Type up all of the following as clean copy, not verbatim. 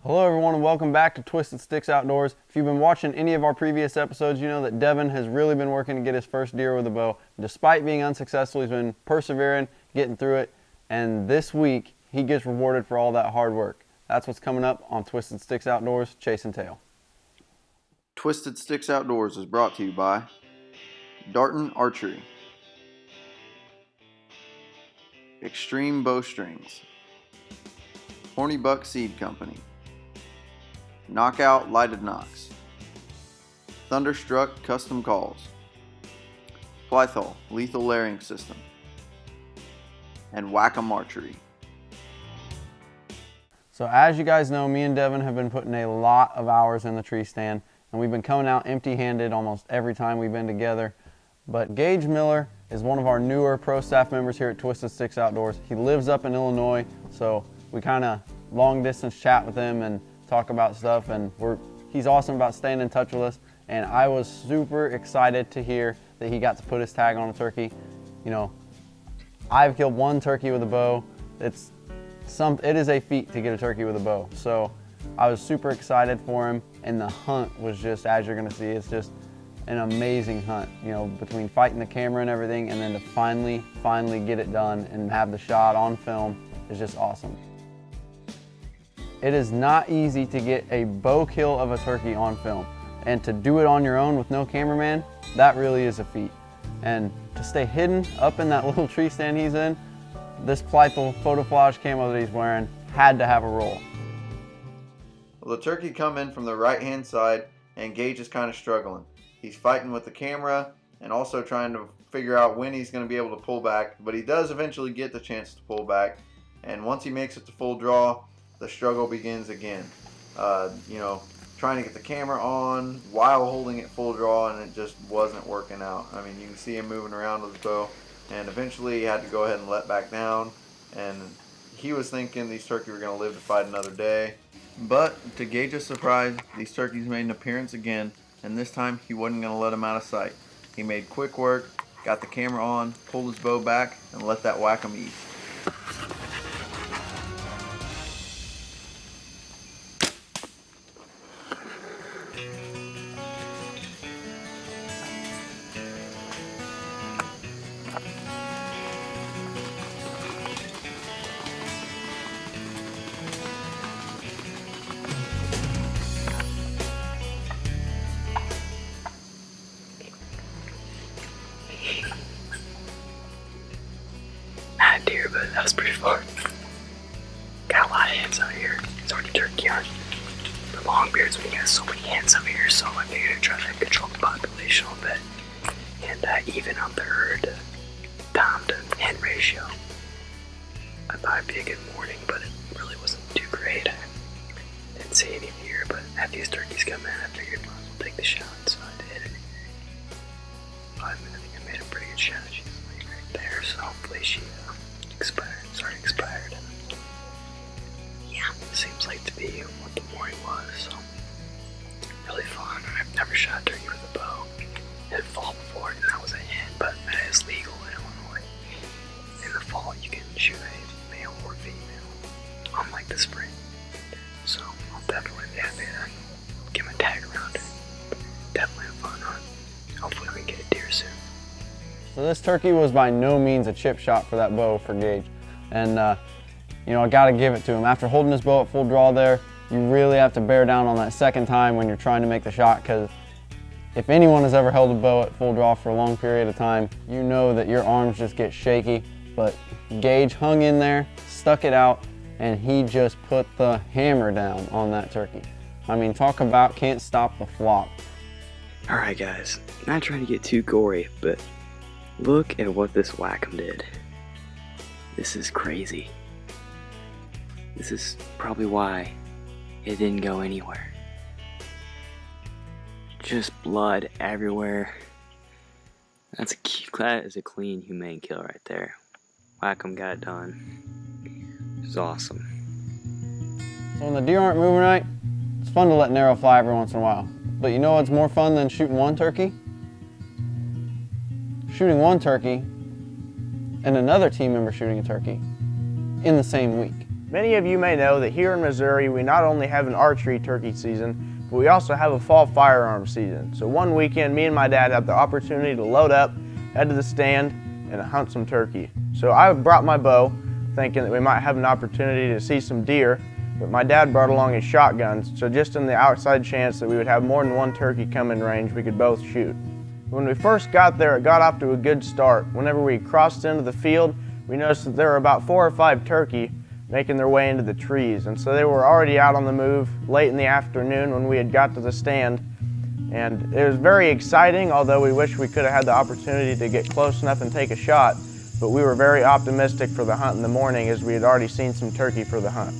Hello everyone and welcome back to Twisted Stix Outdoors. If you've been watching any of our previous episodes, you know that Devon has really been working to get his first deer with a bow. Despite being unsuccessful, he's been persevering, getting through it, and this week he gets rewarded for all that hard work. That's what's coming up on Twisted Stix Outdoors Chasin Tail. Twisted Stix Outdoors is brought to you by Darton Archery, Extreme Bowstrings, Horny Buck Seed Company, Knockout Lighted Knocks, Thunderstruck Custom Calls, Flythol Lethal Layering System, and Whack-'em Archery. So as you guys know, me and Devon have been putting a lot of hours in the tree stand, and we've been coming out empty-handed almost every time we've been together. But Gage Miller is one of our newer pro staff members here at Twisted Stix Outdoors. He lives up in Illinois, so we kind of long distance chat with him and talk about stuff, and he's awesome about staying in touch with us. And I was super excited to hear that he got to put his tag on a turkey. You know, I've killed one turkey with a bow. It is a feat to get a turkey with a bow. So I was super excited for him, and the hunt was just, as you're gonna see, it's just an amazing hunt. You know, between fighting the camera and everything, and then to finally get it done and have the shot on film is just awesome. It is not easy to get a bow kill of a turkey on film, and to do it on your own with no cameraman, that really is a feat. And to stay hidden up in that little tree stand he's in, this Flythol photophage camo that he's wearing had to have a roll. Well, the turkey come in from the right hand side, and Gage is kind of struggling. He's fighting with the camera and also trying to figure out when he's going to be able to pull back, but he does eventually get the chance to pull back, and once he makes it to full draw, the struggle begins again. You know, trying to get the camera on while holding it full draw, and it just wasn't working out. I mean, you can see him moving around with his bow, and eventually he had to go ahead and let back down, and he was thinking these turkeys were going to live to fight another day. But to Gage's surprise, these turkeys made an appearance again, and this time he wasn't going to let them out of sight. He made quick work, got the camera on, pulled his bow back, and let that whack-'em eat. Not a deer, but that was pretty far. Got a lot of hens out here. It's already turkey hunt. For longbeards, we got so many hens out here, so I figured I'd try to control the population a little bit and even out the herd tom to hen ratio. I thought it'd be a good morning, but it really wasn't too great. I didn't see any deer, but had these turkeys come in, I figured I might as well take the shot, so I did. I think I made a pretty good shot. She's laying right there, so hopefully she expired. Yeah, seems like to be what the morning was, so really fun. I've never shot a turkey with a bow. It fall before, and that was a hen, but that is legal in Illinois. In the fall, you can shoot a male or female, unlike the spring. So I'll definitely be happy to get my tag around it. Definitely a fun hunt. Hopefully we can get a deer soon. So this turkey was by no means a chip shot for that bow for Gage. And you know, I gotta give it to him. After holding his bow at full draw there, you really have to bear down on that second time when you're trying to make the shot, because if anyone has ever held a bow at full draw for a long period of time, you know that your arms just get shaky. But Gage hung in there, stuck it out, and he just put the hammer down on that turkey. I mean, talk about can't stop the flop. Alright guys, not trying to get too gory, but look at what this whack-'em did. This is crazy. This is probably why it didn't go anywhere. Just blood everywhere. That is a clean, humane kill right there. Whack-'em got it done. It was awesome. So when the deer aren't moving right, it's fun to let an arrow fly every once in a while. But you know what's more fun than shooting one turkey? Shooting one turkey and another team member shooting a turkey in the same week. Many of you may know that here in Missouri we not only have an archery turkey season, but we also have a fall firearms season. So one weekend me and my dad had the opportunity to load up, head to the stand, and hunt some turkey. So I brought my bow, thinking that we might have an opportunity to see some deer, but my dad brought along his shotguns, so just in the outside chance that we would have more than one turkey come in range, we could both shoot. When we first got there, it got off to a good start. Whenever we crossed into the field, we noticed that there were about 4 or 5 turkey making their way into the trees, and so they were already out on the move late in the afternoon when we had got to the stand. And it was very exciting, although we wish we could have had the opportunity to get close enough and take a shot, but we were very optimistic for the hunt in the morning as we had already seen some turkey for the hunt.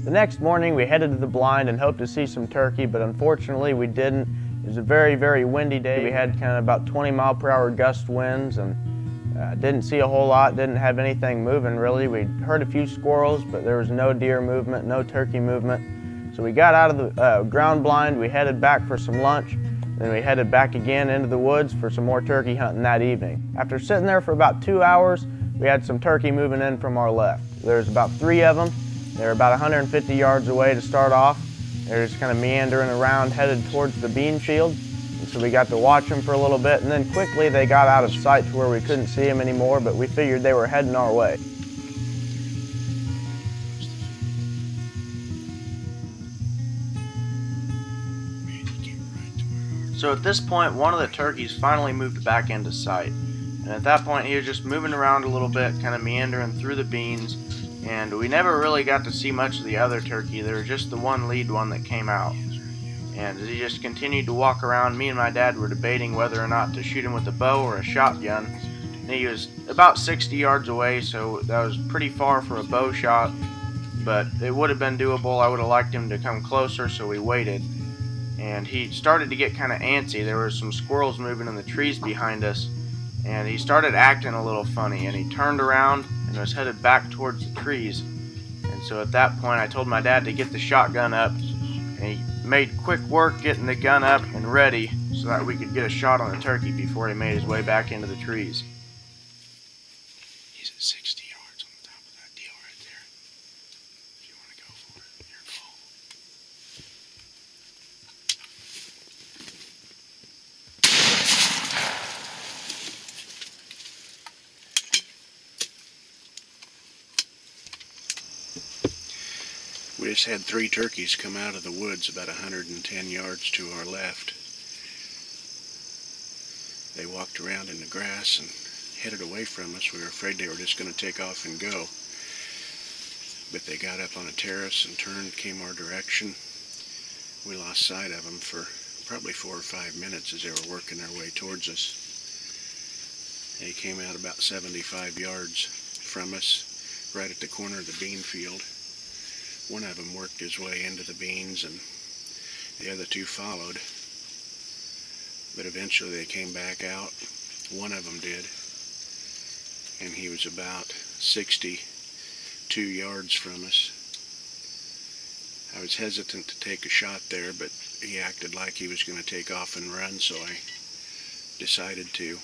The next morning we headed to the blind and hoped to see some turkey, but unfortunately we didn't. It was a very, very windy day. We had kind of about 20-mile-per-hour gust winds and didn't see a whole lot, didn't have anything moving really. We heard a few squirrels, but there was no deer movement, no turkey movement. So we got out of the ground blind, we headed back for some lunch, then we headed back again into the woods for some more turkey hunting that evening. After sitting there for about 2 hours, we had some turkey moving in from our left. There's about 3 of them. They were about 150 yards away to start off. They're just kind of meandering around headed towards the bean field. And so we got to watch them for a little bit, and then quickly they got out of sight to where we couldn't see them anymore, but we figured they were heading our way. So at this point, one of the turkeys finally moved back into sight. And at that point, he was just moving around a little bit, kind of meandering through the beans. And we never really got to see much of the other turkey. There was just the one lead one that came out. And as he just continued to walk around, me and my dad were debating whether or not to shoot him with a bow or a shotgun. And he was about 60 yards away, so that was pretty far for a bow shot. But it would have been doable. I would have liked him to come closer, so we waited. And he started to get kind of antsy. There were some squirrels moving in the trees behind us, and he started acting a little funny, and he turned around and was headed back towards the trees. And so at that point I told my dad to get the shotgun up, and he made quick work getting the gun up and ready so that we could get a shot on the turkey before he made his way back into the trees. He's at 60 yards on the top of that deal right there. If you want to go for it, your call. We just had 3 turkeys come out of the woods about 110 yards to our left. They walked around in the grass and headed away from us. We were afraid they were just going to take off and go. But they got up on a terrace and turned, came our direction. We lost sight of them for probably 4 or 5 minutes as they were working their way towards us. They came out about 75 yards from us, right at the corner of the bean field. One of them worked his way into the beans and the other 2 followed. But eventually they came back out. One of them did. And he was about 62 yards from us. I was hesitant to take a shot there, but he acted like he was going to take off and run, so I decided to.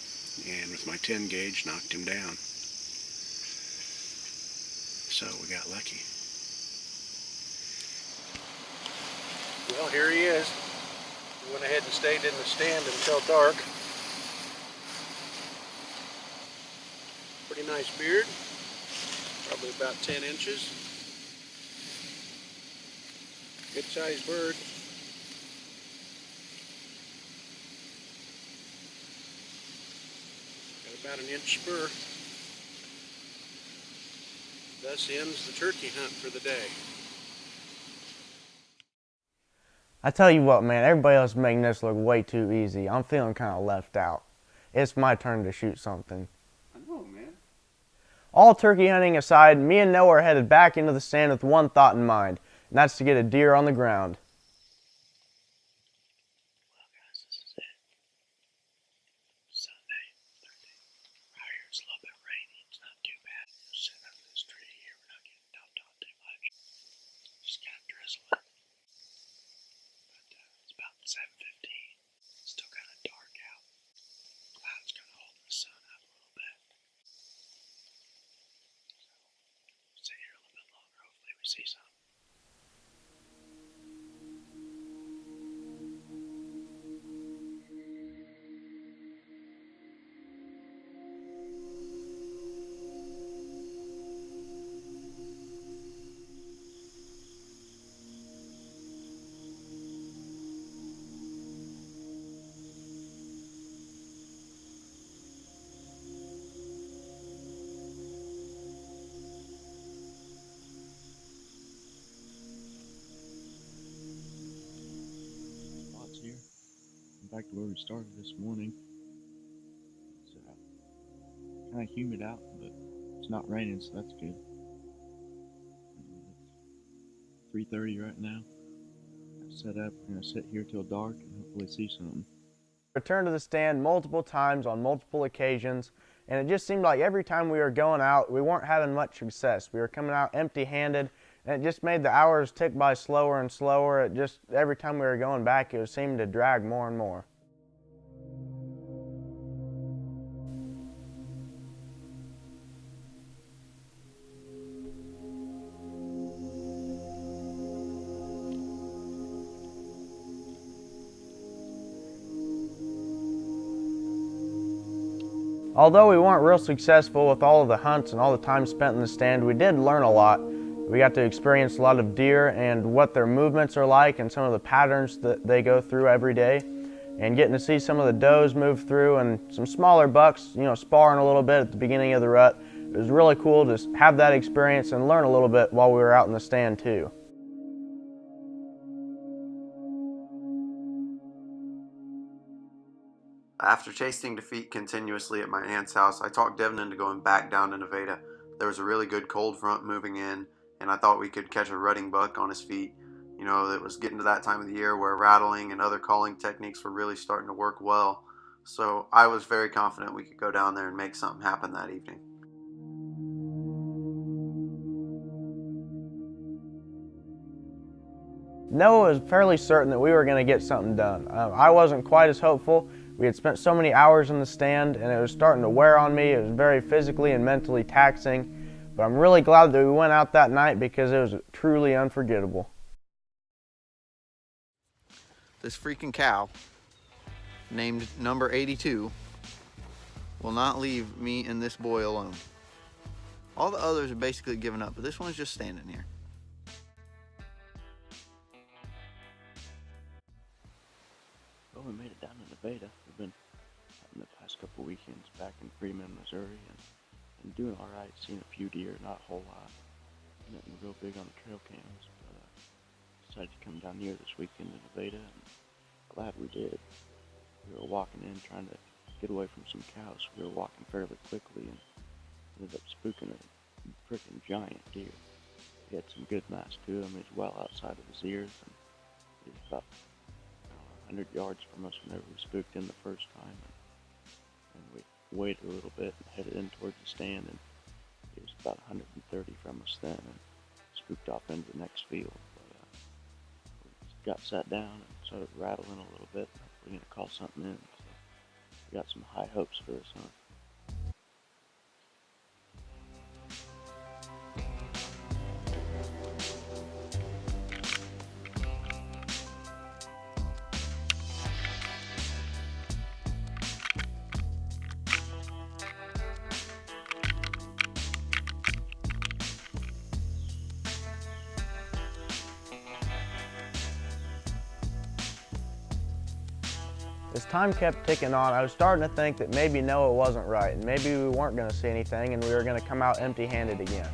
And with my 10 gauge, knocked him down. So we got lucky. Well, here he is. We went ahead and stayed in the stand until dark. Pretty nice beard, probably about 10 inches. Good sized bird. Got about an inch spur. Thus ends the turkey hunt for the day. I tell you what, man, everybody else is making this look way too easy. I'm feeling kind of left out. It's my turn to shoot something. I know, man. All turkey hunting aside, me and Noah are headed back into the stand with one thought in mind, and that's to get a deer on the ground. Well, guys, this is it. Sunday, 13. Right here, it's a little bit rainy. It's not too bad. We're sitting under this tree here. We're not getting dumped on too much. Just kind of drizzling. It's about 7:15. It's still kind of dark out. Clouds kind of holding the sun up a little bit. So see some. Here. Back to where we started this morning. It's kind of humid out, but it's not raining, so that's good. It's 3:30 right now. I've set up. We're gonna sit here till dark and hopefully see something. Returned to the stand multiple times on multiple occasions, and it just seemed like every time we were going out, we weren't having much success. We were coming out empty-handed, and it just made the hours tick by slower and slower. It just, every time we were going back, it was seeming to drag more and more. Although we weren't real successful with all of the hunts and all the time spent in the stand, we did learn a lot. We got to experience a lot of deer and what their movements are like and some of the patterns that they go through every day. And getting to see some of the does move through and some smaller bucks, you know, sparring a little bit at the beginning of the rut. It was really cool to have that experience and learn a little bit while we were out in the stand too. After tasting defeat continuously at my aunt's house, I talked Devon into going back down to Nevada. There was a really good cold front moving in, and I thought we could catch a rutting buck on his feet. You know, it was getting to that time of the year where rattling and other calling techniques were really starting to work well. So I was very confident we could go down there and make something happen that evening. Noah was fairly certain that we were going to get something done. I wasn't quite as hopeful. We had spent so many hours in the stand and it was starting to wear on me. It was very physically and mentally taxing. But I'm really glad that we went out that night because it was truly unforgettable. This freaking cow, named number 82, will not leave me and this boy alone. All the others are basically given up, but this one's just standing here. Well, we made it down to Nevada. We've been having the past couple weekends back in Freeman, Missouri, and doing all right. Seen a few deer, not a whole lot. Nothing real big on the trail cams, but decided to come down here this weekend to Nevada, and glad we did. We were walking in trying to get away from some cows. We were walking fairly quickly and ended up spooking a freaking giant deer. He had some good mass to him. He was well outside of his ears, and he was about 100 yards from us whenever we spooked in the first time, and we waited a little bit and headed in towards the stand, and he was about 130 from us then and spooked off into the next field. But we got sat down and started rattling a little bit. We're going to call something in, so we got some high hopes for this hunt. As time kept ticking on, I was starting to think that maybe Noah wasn't right, and maybe we weren't going to see anything and we were going to come out empty-handed again.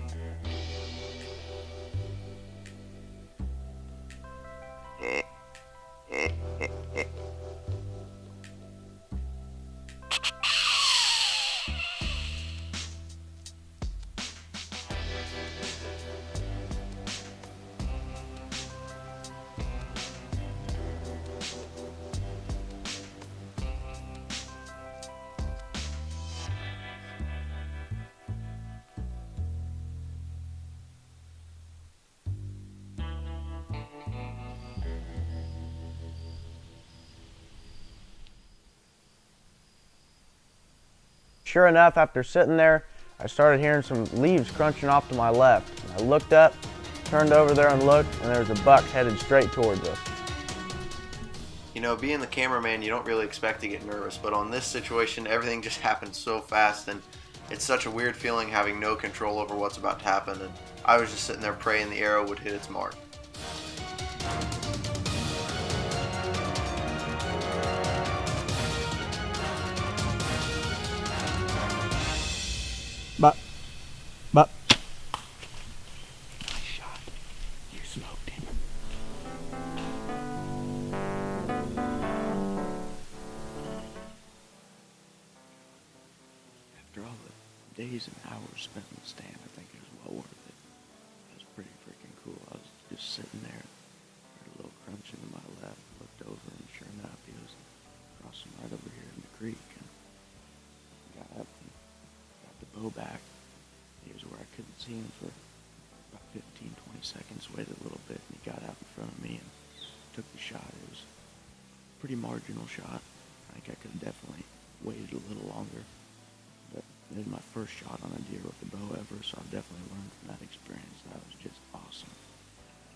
Sure enough, after sitting there, I started hearing some leaves crunching off to my left. I looked up, turned over there and looked, and there was a buck headed straight towards us. You know, being the cameraman, you don't really expect to get nervous, but on this situation, everything just happened so fast, and it's such a weird feeling having no control over what's about to happen, and I was just sitting there praying the arrow would hit its mark. But. Nice shot. You smoked him. After all the days and hours spent in the stand, I think it was well worth it. It was pretty freaking cool. I was just sitting there, heard a little crunching to my left, looked over, and sure enough, he was crossing right over here in the creek. And got up and got the bow back. He was where I couldn't see him for about 15, 20 seconds, waited a little bit, and he got out in front of me and took the shot. It was a pretty marginal shot. I think I could have definitely waited a little longer. But it was my first shot on a deer with a bow ever, so I've definitely learned from that experience. That was just awesome.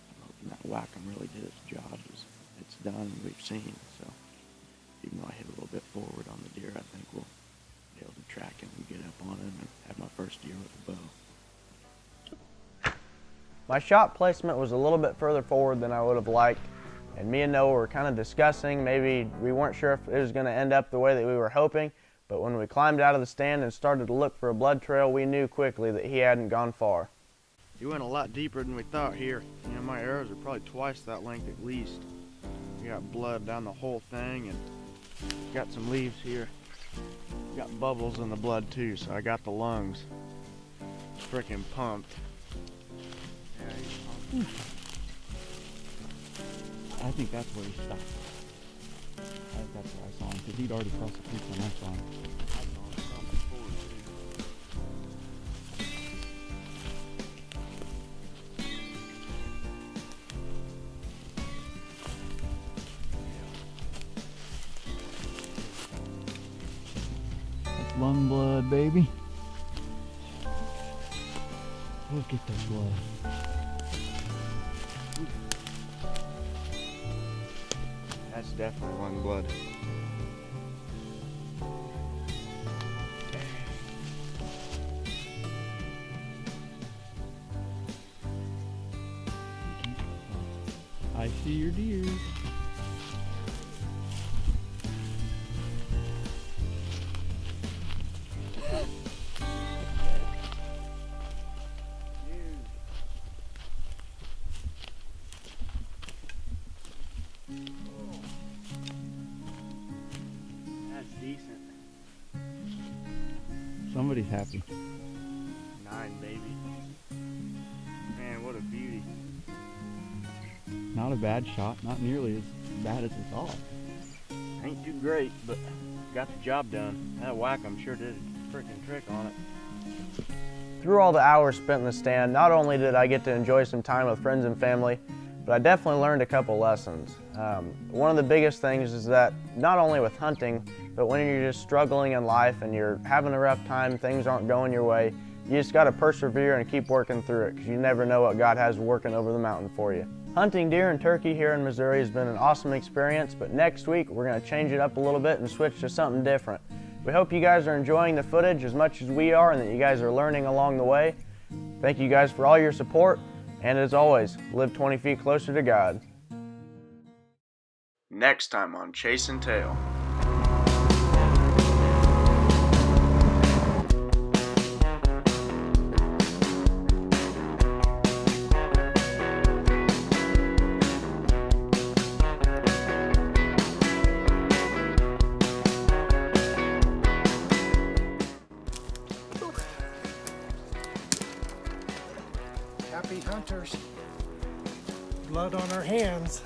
I'm hoping that whack-em really did its job. It's done, and we've seen. So even though I hit a little bit forward on the deer, I think we'll be able to track him and get up on him and have my first deer with a bow. My shot placement was a little bit further forward than I would have liked, and me and Noah were kind of discussing. Maybe we weren't sure if it was going to end up the way that we were hoping, but when we climbed out of the stand and started to look for a blood trail, we knew quickly that he hadn't gone far. He went a lot deeper than we thought here. You know, my arrows are probably twice that length at least. We got blood down the whole thing, and got some leaves here. Got bubbles in the blood too, so I got the lungs freaking pumped. Yeah, he's pumped. I think that's where he stopped. I think that's where I saw him, because he'd already crossed the creek when I saw him. That's lung blood, baby. Look at that blood. That's definitely lung blood. I see your deer. That's decent. Somebody's happy. 9, baby. Man, what a beauty. Not a bad shot, not nearly as bad as we thought. Ain't too great, but got the job done. That whack-em sure did a freaking trick on it. Through all the hours spent in the stand, not only did I get to enjoy some time with friends and family, but I definitely learned a couple lessons. One of the biggest things is that not only with hunting, but when you're just struggling in life and you're having a rough time, things aren't going your way, you just got to persevere and keep working through it, because you never know what God has working over the mountain for you. Hunting deer and turkey here in Missouri has been an awesome experience, but next week we're going to change it up a little bit and switch to something different. We hope you guys are enjoying the footage as much as we are and that you guys are learning along the way. Thank you guys for all your support, and as always, live 20 feet closer to God. Next time on Chasin Tail. Happy hunters. Blood on our hands.